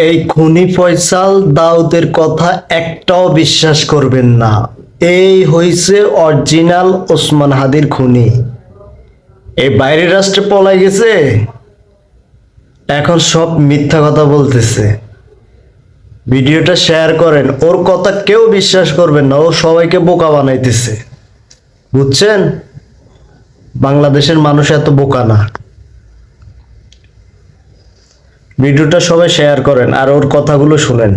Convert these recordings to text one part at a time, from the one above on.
এই খুনি ফয়সাল দাউদের কথা একটাও বিশ্বাস করবেন না। এই হইছে অরিজিনাল ওসমান হাদির খুনি। এই বাইরের রাষ্ট্রে পলাই গেছে, এখন সব মিথ্যা কথা বলতেছে। ভিডিওটা শেয়ার করেন, ওর কথা কেউ বিশ্বাস করবেন না, ও সবাইকে বোকা বানাইতেছে। বুঝছেন, বাংলাদেশের মানুষ এত বোকা না। ভিডিওটা সবাই শেয়ার করেন আর ওর কথাগুলো শুনেন।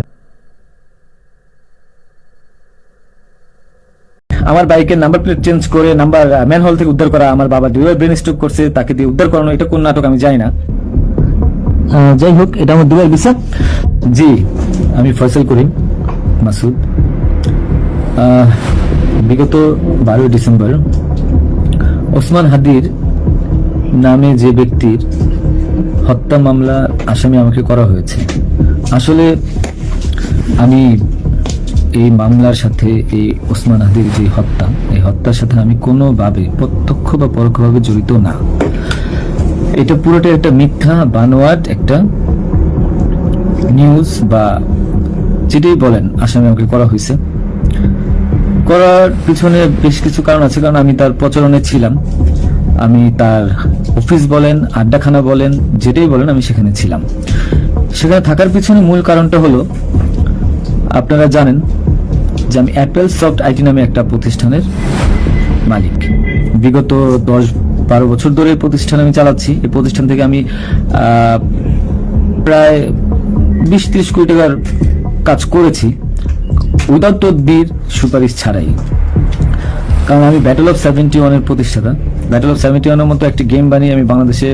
আমার বাইকের নাম্বার প্লেট চেঞ্জ করে নাম্বার ম্যানহোল থেকে উদ্ধার করা, আমার বাবা দুইবার ব্রেন স্ট্রোক করছে, তাকে দিয়ে উদ্ধার করানো, এটা কোন নাটক আমি জানি না। যাই হোক, এটা আমার দুবার বিষয়। জি, আমি ফয়সাল করিম মাসুদ। বিগত 12 ডিসেম্বর ওসমান হাদির নামে যে ব্যক্তির হত্যা মামলা আসামি আমাকে করা হয়েছে, আসলে আমি এই মামলার সাথে এই ওসমান হাদির যে হত্যা, এই হত্যার সাথে আমি কোনোভাবে প্রত্যক্ষ বা পরোক্ষভাবে জড়িত না। এটা পুরোটা একটা মিথ্যা বানোয়াট একটা নিউজ বা যেটাই বলেন আসামি আমাকে করা হয়েছে। করার পিছনে বেশ কিছু কারণ আছে, কারণ আমি তার প্রচারণে ছিলাম, আমি তার অফিস বলেন, আড্ডাখানা বলেন, যেটাই বলেন আমি সেখানে ছিলাম। সেখানে থাকার পিছনে মূল কারণটা হলো, আপনারা জানেন যে আমি অ্যাপেল সফট আইটি নামে একটা প্রতিষ্ঠানের মালিক। বিগত 10-12 বছর ধরে প্রতিষ্ঠান আমি চালাচ্ছি। এই প্রতিষ্ঠান থেকে আমি প্রায় 20-30 কোটি টাকার কাজ করেছি উইদাউট তদবির, সুপারিশ ছাড়াই। কারণ আমি ব্যাটল অফ 71 এর প্রতিষ্ঠাতা। ব্যাটল অফ 71 এর মতো একটি গেম বানিয়ে আমি বাংলাদেশে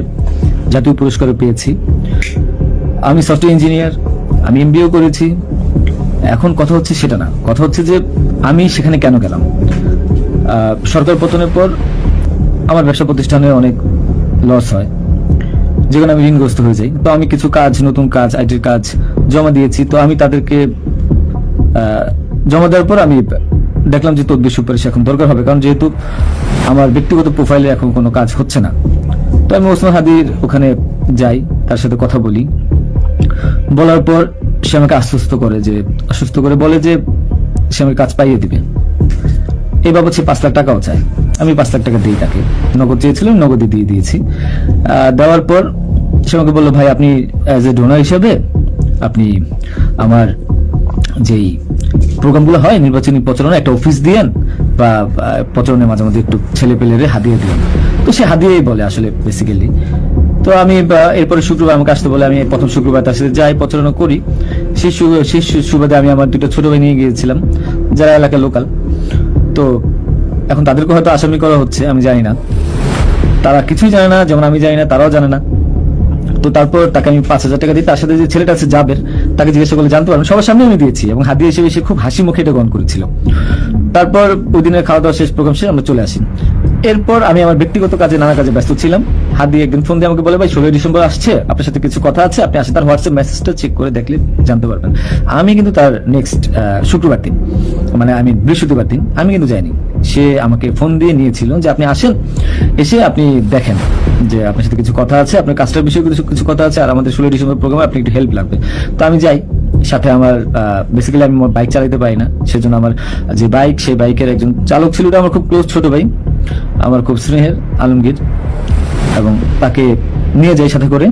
জাতীয় পুরস্কার পেয়েছি। আমি সফটওয়্যার ইঞ্জিনিয়ার, আমি এমবিএ করেছি। এখন কথা হচ্ছে সেটা না, কথা হচ্ছে যে আমি সেখানে কেন গেলাম। সরকার পতনের পর আমার ব্যবসা প্রতিষ্ঠানে অনেক লস হয়, যেখানে আমি ঋণগ্রস্ত হয়ে যাই। তো আমি কিছু কাজ, নতুন কাজ, আইটির কাজ জমা দিয়েছি। তো আমি তাদেরকে জমা দেওয়ার পর আমি দেখলাম যে তদবির সুপারিশ এখন দরকার হবে, কারণ যেহেতু আমার ব্যক্তিগত প্রোফাইলে এখন কোনো কাজ হচ্ছে না। তো আমি ওসমান হাদির ওখানে যাই, তার সাথে কথা বলি। বলার পর সে আমাকে আশ্বস্ত করে বলে যে সে আমাকে কাজ পাইয়ে দিবে। এই বাবদ সে 5 লাখ টাকাও চায়। আমি 5 লাখ টাকা দিই তাকে, নগদ চেয়েছিলাম, নগদে দিয়ে দিয়েছি। দেওয়ার পর সে আমাকে বললো, ভাই আপনি অ্যাজ এ ডোনার হিসেবে আপনি আমার যেই প্রোগ্রামগুলো হয় নির্বাচনী প্রচারণা, একটা অফিস দিয়েন বা প্রচারণের মাঝে মাঝে একটু ছেলে পেলেরে হাদিয়ে দিলেন। তো সে হাদিয়েই বলে আসলে বেসিক্যালি। তো আমি এরপরে শুক্রবার আমাকে আসতে বলে, আমি প্রথম শুক্রবার তার সাথে যাই, প্রচারণা করি। সেই সুবাদে আমি আমার 2টা ছোট ভাই নিয়ে গিয়েছিলাম, যারা এলাকার লোকাল। তো এখন তাদেরকে হয়তো আসামি করা হচ্ছে, আমি জানি না, তারা কিছুই জানে না, যেমন আমি জানি না, তারাও জানে না। তো তারপর তাকে আমি 5,000 টাকা দিই। তার সাথে যে ছেলেটা আছে জাবের, তাকে জিজ্ঞাসা করলে জানতে পারবেন, সবার সামনে আমি দিয়েছি এবং হাদিয়া হিসেবে সে খুব হাসি মুখে এটা গ্রহণ করেছিল। তারপর ওই দিনের খাওয়া দাওয়া শেষ, প্রোগ্রাম শেষ, আমরা চলে আসি। এরপর আমি আমার ব্যক্তিগত কাজে, নানা কাজে ব্যস্ত ছিলাম। হাদি একদিন ফোন দিয়ে আমাকে বলে, ভাই 16 ডিসেম্বর আসছে, আপনার সাথে কিছু কথা আছে, আপনি আসেন। তার হোয়াটসঅ্যাপ মেসেজটা চেক করে দেখলে জানতে পারবেন। আমি কিন্তু তার নেক্সট শুক্রবার দিন, মানে আমি বৃহস্পতিবার দিন, আমি কিন্তু যাইনি। সে আমাকে ফোন দিয়ে নিয়েছিল যে আপনি আসেন, এসে আপনি দেখেন যে আপনার সাথে কিছু কথা আছে, আপনার কাজটার বিষয়ে কিছু কথা আছে, আর আমাদের 16 ডিসেম্বর প্রোগ্রামে আপনি একটু হেল্প লাগবে। তো আমি যাই। সাথে আমার বেসিক্যালি আমি বাইক চালাতে পারি না, সেজন্য আমার যে বাইক, সেই বাইকের একজন চালক ছিল, আমার খুব ক্লোজ ছোট ভাই, আমার খুব স্নেহের আলমগীর, এবং তাকে নিয়ে যাই সাথে করে।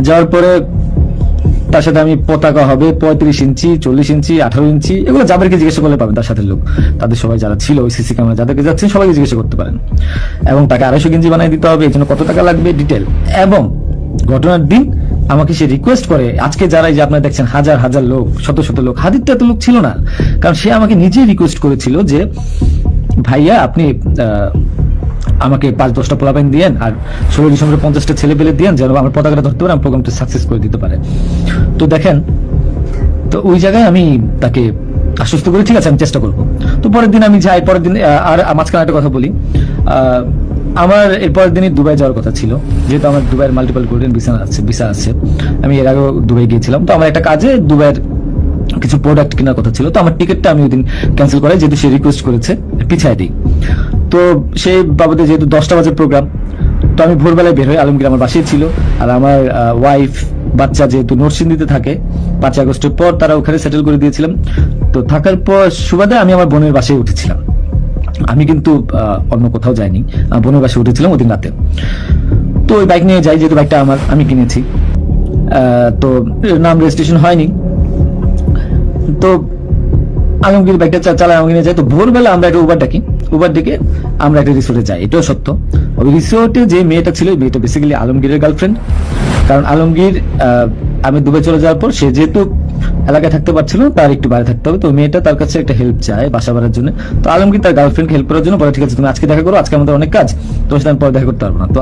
যাওয়ার পরে তার সাথে আমি পতাকা হবে 35 ইঞ্চি, 40 ইঞ্চি, 18 ইঞ্চি, এগুলো যাদেরকে জিজ্ঞাসা করলে পাবেন। তার সাথে লোক, তাদের সবাই যারা ছিল ওই সিসি ক্যামেরা যাদেরকে যাচ্ছেন সবাইকে জিজ্ঞাসা করতে পারেন। এবং তাকে 250 গেঞ্জি বানিয়ে দিতে হবে, এই জন্য কত টাকা লাগবে ডিটেল। এবং ঘটনার দিন আমাকে সে রিকোয়েস্ট করে, আজকে যারা এই যে আপনারা দেখছেন হাজার হাজার লোক, শত শত লোক, হাদির তো এত লোক ছিল না, কারণ সে আমাকে নিজেই রিকোয়েস্ট করেছিল যে ভাইয়া আপনি আমাকে 5-10টা পোলাপাইন দিয়েন, আর 16 ডিসেম্বরে 50টা ছেলে পেলে দিয়েন, যেন আমার পতাকাটা ধরতে পারে, আমার প্রোগ্রামটা সাকসেস করে দিতে পারে। তো দেখেন, তো ওই জায়গায় আমি তাকে আশ্বস্ত করি, ঠিক আছে আমি চেষ্টা করবো। তো পরের দিন আমি যাই। পরের দিন আর মাঝখানে একটা কথা বলি, আমার এরপরের দিনই দুবাই যাওয়ার কথা ছিল, যেহেতু আমার দুবাইয়ের মাল্টিপল গোল্ডেন ভিসা আছে। আমি এর আগেও দুবাই গিয়েছিলাম। তো আমার একটা কাজে দুবাইয়ের কিছু প্রোডাক্ট কেনার কথা ছিল। তো আমার টিকিটটা আমি ওই দিন ক্যান্সেল করাই, যেহেতু সে রিকোয়েস্ট করেছে, পিছায় দিই। তো সেই বাবদে যেহেতু 10টা বাজে প্রোগ্রাম, তো আমি ভোরবেলায় বের হই। আলমগীর আমার বাসায় ছিল, আর আমার ওয়াইফ বাচ্চা যেহেতু নরসিংদীতে থাকে, 5 আগস্টের পর তারা ওখানে সেটেল করে দিয়েছিলাম। তো থাকার পর সুবাদে আমি আমার বোনের বাসায় উঠেছিলাম। আমি কিন্তু অন্য কোথাও যাইনি, বোনের বাসায় উঠেছিলাম ওদিন রাতে। তো ওই বাইক নিয়ে যাই, যেহেতু বাইকটা আমি কিনেছি। তো নাম রেজিস্ট্রেশন হয়নি। তো আলমগীর বাইকটা চালায়, আলমগীর নিয়ে যাই। তো ভোরবেলা আমরা একটা উবার ডেকে আমরা একটা রিসোর্টে যাই। এটাও সত্য, ওই রিসোর্টে যে মেয়েটা ছিল, ওই মেয়েটা বেসিক্যালি আলমগীরের গার্লফ্রেন্ড। কারণ আলমগীর আমি দুবাই চলে যাওয়ার পর সে যেহেতু এলাকায় থাকতে পারছিল, তার একটু বাইরে থাকতে হবে। তো মেয়েটা তার কাছে একটা হেল্প চায় বাসা ভাড়ার জন্য। তো আলমগীর তার গার্লফ্রেন্ডকে হেল্প করার জন্য বলে, ঠিক আছে তুমি আজকে দেখা করো, আজকে আমাদের অনেক কাজ, তোমার সাথে আমি পরে দেখা করতে পারবো না। তো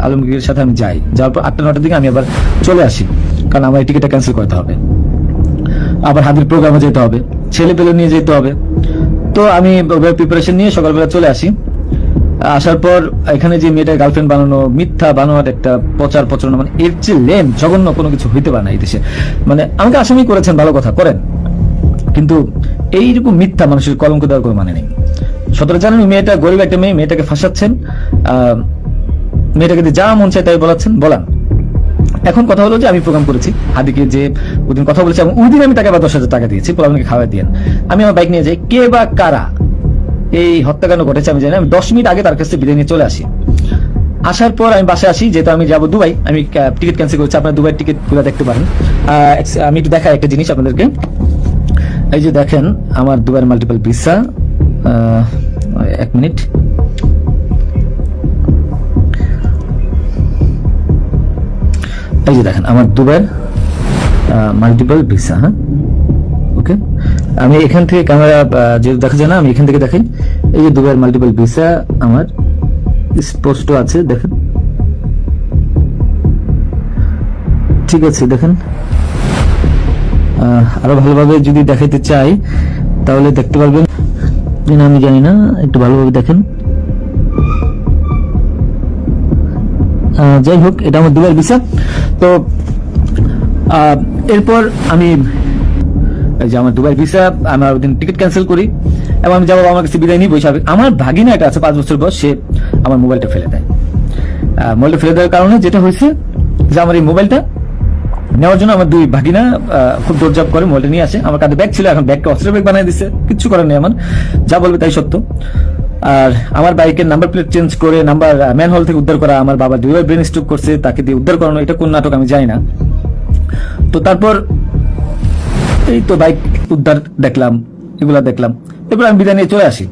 আলমগীরের সাথে আমি যাই। যাওয়ার পর 8টা-9টার দিকে আমি আবার চলে আসি, কারণ আমার এই টিকিটটা ক্যান্সেল করতে হবে, আবার হাদির প্রোগ্রামে যেতে হবে, ছেলে পেলে নিয়ে যেতে হবে। তো আমি প্রিপারেশন নিয়ে সকালবেলা চলে আসি। আসার পর এখানে যে মেয়েটার গার্লফ্রেন্ড বানানো, মিথ্যা বানোয়ার একটা প্রচারণা, মানে এর চেয়ে লেম জঘন্য কোনো কিছু হইতে পারে না এই দেশে। মানে আমাকে আসামি করেছেন, ভালো কথা করেন, কিন্তু এইরকম মিথ্যা মানুষের কলঙ্ক দেওয়ার কোনো মানে নেই। 17 জানেন মেয়েটা গরিব একটা মেয়ে, মেয়েটাকে ফাঁসাচ্ছেন, মেয়েটাকে যা মন চায় তাই বলান। এখন কথা হলো যে আমি প্রোগ্রাম করেছি হাদিকে, যে ওদিন কথা বলেছি, এবং ওই দিন আমি তাকে আবার 10,000 টাকা দিয়েছি, পোলাপানকে খাওয়া দিয়েন। আমি আমার বাইক নিয়ে যাই, কে বা কারা এই হত্যাকাণ্ড ঘটেছে আমি জানি না। আমি 10 মিনিট আগে তার কাছে বিদায় নিয়ে চলে আসি। আসার পর আমি বাসায় আসি, যেহেতু আমি যাবো দুবাই, আমি টিকিট ক্যান্সেল করেছি। আপনারা দুবাই টিকিট গুলো দেখতে পারেন। আমি একটু দেখাই একটা জিনিস আপনাদেরকে। এই যে দেখেন আমার দুবাইয়ের মাল্টিপল ভিসা। 1 মিনিট। এই যে দেখেন আমার দুবাইয়ের মাল্টিপল ভিসা। হ্যাঁ, ওকে। আমি এখান থেকে ক্যামেরা যেহেতু দেখা যায় না, আমি এখান থেকে দেখাই। এই যে দুবাইয়ের মাল্টিপল ভিসা আমার স্পষ্ট আছে, দেখেন। ঠিক আছে, দেখেন। আরো ভালোভাবে যদি দেখাইতে চাই তাহলে দেখতে পারবেন, আমি জানি না, একটু ভালোভাবে দেখেন। যাই হোক, এটা আমার দুবাইয়ের ভিসা। তো এরপর আমি এই যে আমার দুবাইয়ের ভিসা, আমার ওদিন টিকিট ক্যান্সেল করি এবং আমি যাবো আমার কাছে বিদায় নিই। বৈশাখ আমার ভাগিনা একটা আছে 5 বছর বয়স, সে আমার মোবাইলটা ফেলে দেয়। মোবাইলটা ফেলে দেওয়ার কারণে যেটা হয়েছে যে আমার এই মোবাইলটা নেওয়ার জন্য আমার 2 ভাগিনা খুব দৌড়ঝাঁপ করে মোবাইলটা নিয়ে আসে। আমার কাছে ব্যাগ ছিল, এখন ব্যাগটা অস্ত্রের ব্যাগ বানিয়ে দিচ্ছে, কিচ্ছু করার নেই আমার, যা বলবে তাই সত্য। আর আমার বাইকের নাম্বার প্লেট চেঞ্জ করে নাম্বার ম্যানহোল থেকে উদ্ধার করা, আমার বাবা 2 বার ব্রেন স্ট্রোক করছে, তাকে দিয়ে উদ্ধার করানো, এটা কোন নাটক আমি জানি না। তো তারপর এই তো বাইক উদ্ধার দেখলাম, এগুলা দেখলাম, এরপর আমি বিদায় নিয়ে চলে আসি।